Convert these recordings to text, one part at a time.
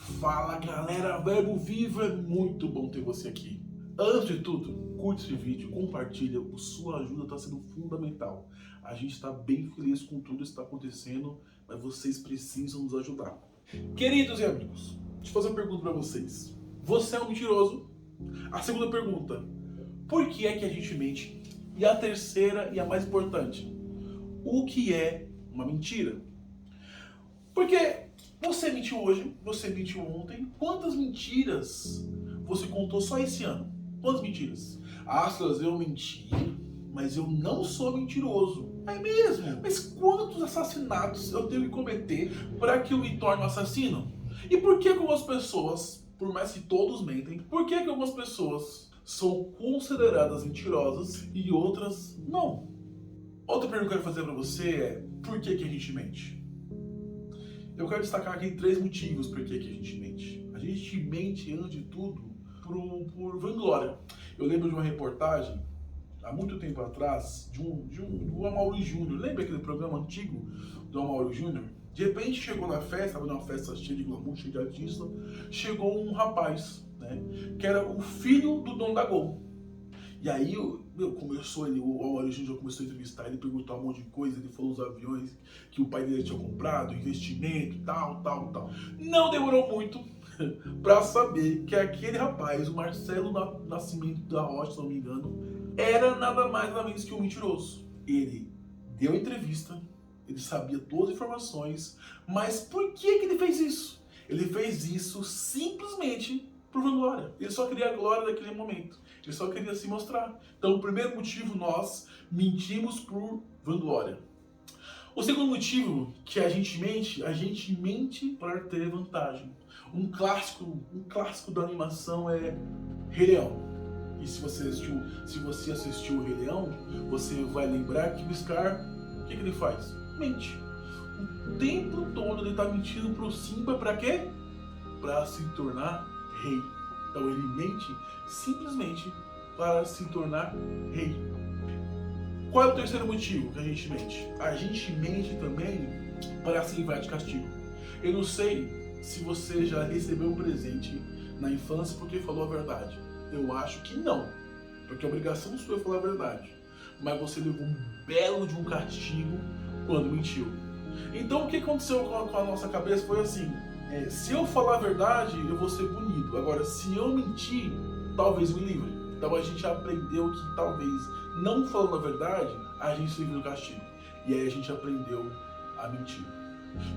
Fala galera, Verbo Vivo, é muito bom ter você aqui. Antes de tudo, curte esse vídeo, compartilha, sua ajuda está sendo fundamental. A gente está bem feliz com tudo que está acontecendo, mas vocês precisam nos ajudar. Queridos e amigos, deixa eu fazer uma pergunta para vocês. Você é um mentiroso? A segunda pergunta, por que é que a gente mente? E a terceira e a mais importante, o que é uma mentira? Porque você mentiu hoje, você mentiu ontem. Quantas mentiras você contou só esse ano? Quantas mentiras? Ah, Silas, eu menti, mas eu não sou mentiroso. É mesmo? Mas quantos assassinatos eu tenho que cometer para que eu me torne um assassino? E por que algumas pessoas, por mais que todos mentem, por que algumas pessoas são consideradas mentirosas e outras não? Outra pergunta que eu quero fazer para você é, por que a gente mente? Eu quero destacar aqui 3 motivos por que a gente mente. A gente mente, antes de tudo, por vanglória. Eu lembro de uma reportagem, há muito tempo atrás, do Amaury Júnior. Lembra aquele programa antigo do Amaury Júnior? De repente chegou na festa, estava numa festa cheia de glamour, cheia de artista, chegou um rapaz, né, que era o filho do dono da Gol. E aí, o Amaury Júnior começou a entrevistar, ele perguntou um monte de coisa, ele falou os aviões que o pai dele tinha comprado, investimento, tal. Não demorou muito para saber que aquele rapaz, o Marcelo Nascimento da Rocha, se não me engano, era nada mais nada menos que um mentiroso. Ele deu entrevista, ele sabia todas as informações, mas por que ele fez isso? Ele fez isso simplesmente por vanglória. Ele só queria a glória daquele momento. Ele só queria se mostrar. Então, o primeiro motivo, nós mentimos por vanglória. O segundo motivo que a gente mente para ter vantagem. Um clássico da animação é Rei Leão. E se você assistiu o Rei Leão, você vai lembrar que o Scar, o que ele faz? Mente. O tempo todo ele está mentindo pro Simba para quê? Para se tornar rei. Então ele mente simplesmente para se tornar rei. Qual é o terceiro motivo que a gente mente? A gente mente também para se livrar de castigo. Eu não sei se você já recebeu um presente na infância porque falou a verdade. Eu acho que não, porque a obrigação sua é falar a verdade. Mas você levou um belo de um castigo quando mentiu. Então o que aconteceu com a nossa cabeça foi assim: se eu falar a verdade, eu vou ser punido. Agora, se eu mentir, talvez me livre. Então a gente aprendeu que talvez, não falando a verdade, a gente se livre do castigo. E aí a gente aprendeu a mentir.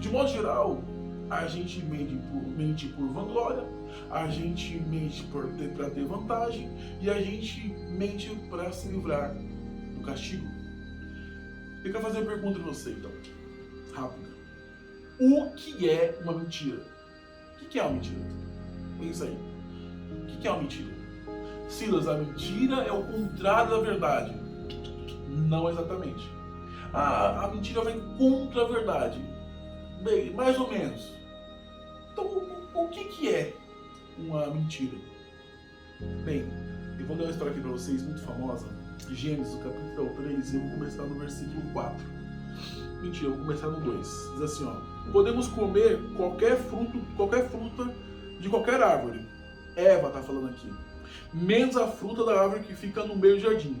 De modo geral, a gente mente por vanglória, a gente mente para ter vantagem e a gente mente para se livrar do castigo. Eu quero fazer uma pergunta para você, então, rápida. O que é uma mentira? O que é uma mentira? Pensa aí. O que é uma mentira? Silas, a mentira é o contrário da verdade. Não exatamente. A mentira vai contra a verdade. Bem, mais ou menos. Então, o que é uma mentira? Bem, eu vou dar uma história aqui para vocês, muito famosa. Gênesis, capítulo 3, eu vou começar no versículo 4. Mentira, eu vou começar no 2. Diz assim, ó: podemos comer qualquer fruta de qualquer árvore. Eva está falando aqui. Menos a fruta da árvore que fica no meio do jardim.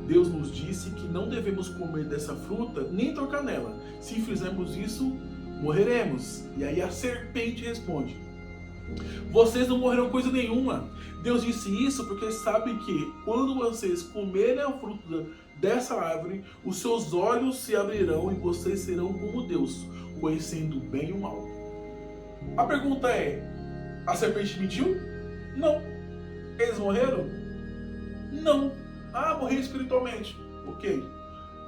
Deus nos disse que não devemos comer dessa fruta nem tocar nela. Se fizermos isso, morreremos. E aí a serpente responde: vocês não morrerão coisa nenhuma. Deus disse isso porque sabe que quando vocês comerem a fruta dessa árvore, os seus olhos se abrirão e vocês serão como Deus, conhecendo o bem e o mal. A pergunta é: a serpente mentiu? Não. Eles morreram? Não. Ah, morreram espiritualmente. Ok.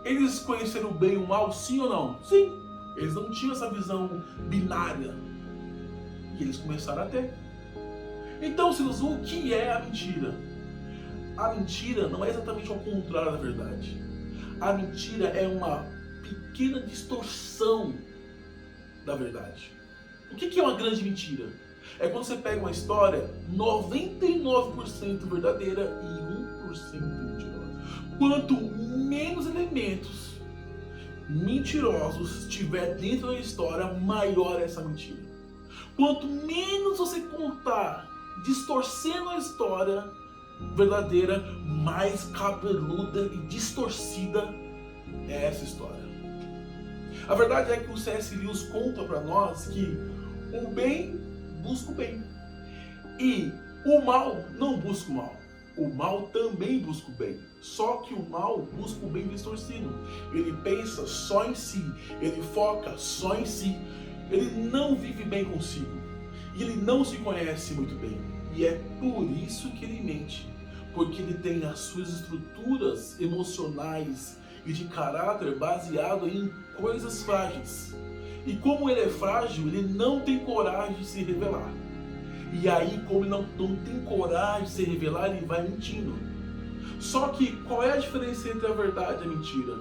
Eles conheceram o bem e o mal, sim ou não? Sim. Eles não tinham essa visão binária. E eles começaram a ter. Então, Silas, o que é a mentira? A mentira não é exatamente ao contrário da verdade. A mentira é uma pequena distorção da verdade. O que é uma grande mentira? É quando você pega uma história 99% verdadeira e 1% mentirosa. Quanto menos elementos mentirosos tiver dentro da história, maior é essa mentira. Quanto menos você contar, distorcendo a história verdadeira, mais cabeluda e distorcida é essa história. A verdade é que o C.S. Lewis conta para nós que o bem busca o bem e o mal não busca o mal. O mal também busca o bem, só que o mal busca o bem distorcido. Ele pensa só em si, ele foca só em si, ele não vive bem consigo e ele não se conhece muito bem. E é por isso que ele mente, porque ele tem as suas estruturas emocionais e de caráter baseado em coisas frágeis. E como ele é frágil, ele não tem coragem de se revelar. E aí, como ele não tem coragem de se revelar, ele vai mentindo. Só que qual é a diferença entre a verdade e a mentira?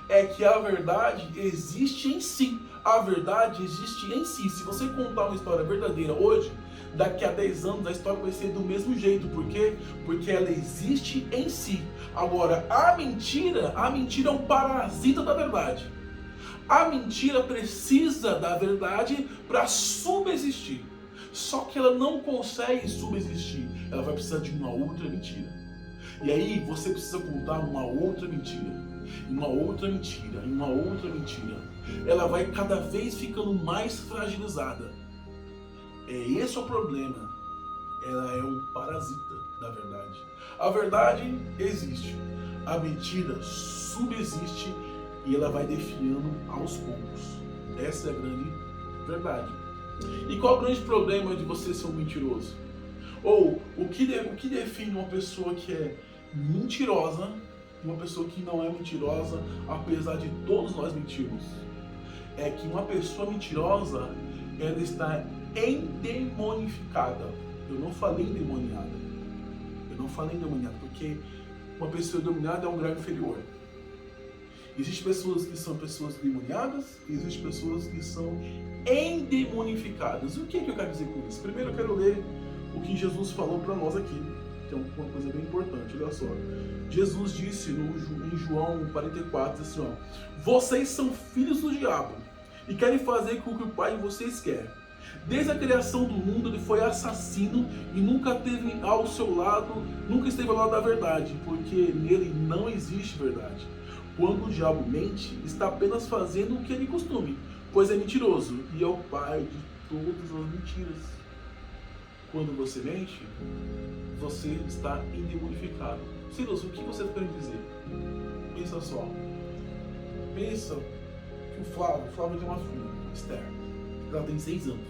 É que a verdade existe em si. A verdade existe em si. Se você contar uma história verdadeira hoje, daqui a 10 anos a história vai ser do mesmo jeito. Por quê? Porque ela existe em si. Agora, a mentira é um parasita da verdade. A mentira precisa da verdade para subsistir. Só que ela não consegue subsistir. Ela vai precisar de uma outra mentira. E aí você precisa contar uma outra mentira. Uma outra mentira. Uma outra mentira. Ela vai cada vez ficando mais fragilizada. Esse é o problema. Ela é um parasita da verdade. A verdade existe. A mentira subsiste e ela vai definhando aos poucos. Essa é a grande verdade. E qual é o grande problema de você ser um mentiroso? Ou o que define uma pessoa que é mentirosa e uma pessoa que não é mentirosa, apesar de todos nós mentirmos? É que uma pessoa mentirosa, ela está endemonificada. Eu não falei endemoniada. Porque uma pessoa endemoniada é um grau inferior. Existem pessoas que são pessoas endemoniadas e existem pessoas que são endemonificadas. O que eu quero dizer com isso? Primeiro eu quero ler o que Jesus falou para nós aqui, que é uma coisa bem importante. Olha só. Jesus disse em João 44, assim, ó: vocês são filhos do diabo e querem fazer com o que o pai de vocês quer. Desde a criação do mundo ele foi assassino e nunca esteve ao lado da verdade, porque nele não existe verdade. Quando o diabo mente, está apenas fazendo o que ele costume, pois é mentiroso e é o pai de todas as mentiras. Quando você mente, você está endemonificado. Silas, o que você está querendo dizer? Pensa só. Pensa que o Flávio tem uma filha, Esther. Ela tem 6 anos.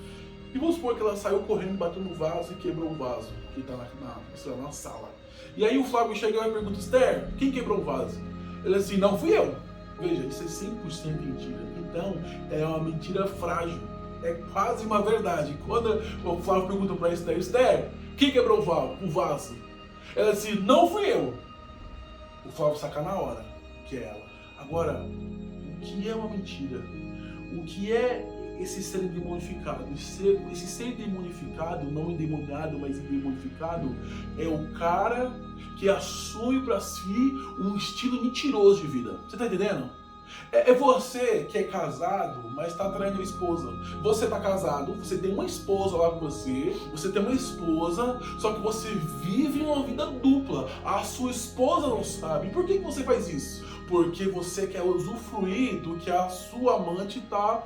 E vamos supor que ela saiu correndo, bateu no vaso e quebrou o vaso, que está na sala. E aí o Flávio chega e pergunta: Esther, quem quebrou o vaso? Ele assim: não fui eu. Veja, isso é 100% mentira. Então, é uma mentira frágil. É quase uma verdade. Quando o Flávio pergunta para Esther: Esther, quem quebrou o vaso? Ela assim: não fui eu. O Flávio saca na hora que é ela. Agora, o que é uma mentira? O que é esse ser endemonificado? Esse ser endemonificado, não endemoniado, mas endemonificado, é o cara que assume para si um estilo mentiroso de vida. Você tá entendendo? É você que é casado, mas está traindo a esposa. Você tá casado, você tem uma esposa lá com você tem uma esposa, só que você vive uma vida dupla. A sua esposa não sabe. Por que você faz isso? Porque você quer usufruir do que a sua amante tá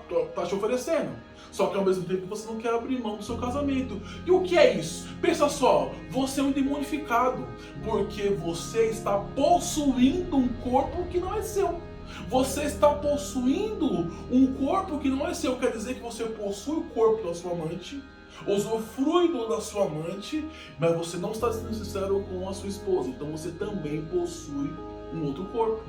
te oferecendo. Só que ao mesmo tempo você não quer abrir mão do seu casamento. E o que é isso? Pensa só, você é um endemonificado, porque você está possuindo um corpo que não é seu. Você está possuindo um corpo que não é seu. Quer dizer que você possui o corpo da sua amante, usufrui da sua amante, mas você não está sendo sincero com a sua esposa. Então você também possui um outro corpo,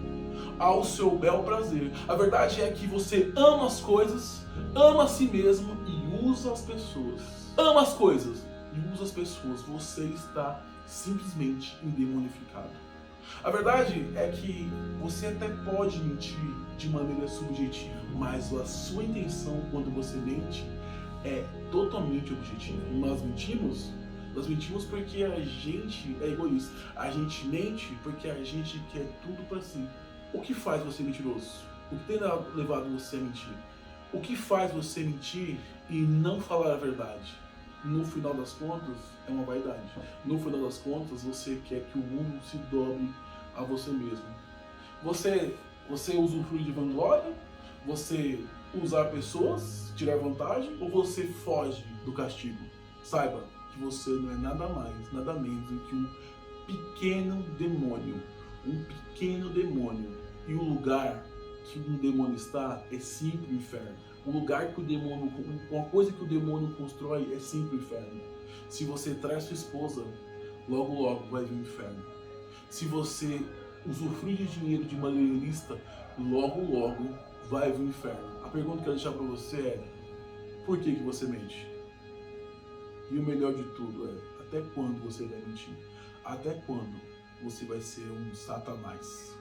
ao seu bel prazer. A verdade é que você ama as coisas, ama a si mesmo e usa as pessoas. Ama as coisas e usa as pessoas. Você está simplesmente endemonificado. A verdade é que você até pode mentir de maneira subjetiva, mas a sua intenção quando você mente é totalmente objetiva. Nós mentimos porque a gente é egoísta. A gente mente porque a gente quer tudo para si. O que faz você mentiroso? O que tem levado você a mentir? O que faz você mentir e não falar a verdade? No final das contas, é uma vaidade. No final das contas, você quer que o mundo se dobre a você mesmo. Você usufrui de vanglória? Você usar pessoas, tirar vantagem? Ou você foge do castigo? Saiba que você não é nada mais, nada menos do que um pequeno demônio. Um pequeno demônio. E o lugar que um demônio está é sempre o inferno. O lugar que o demônio, uma coisa que o demônio constrói é sempre o inferno. Se você traz sua esposa, logo logo vai vir o inferno. Se você usufrui de dinheiro de maneira ilícita, logo logo vai vir o inferno. A pergunta que eu quero deixar para você é: por que você mente? E o melhor de tudo é: até quando você vai mentir? Até quando você vai ser um satanás?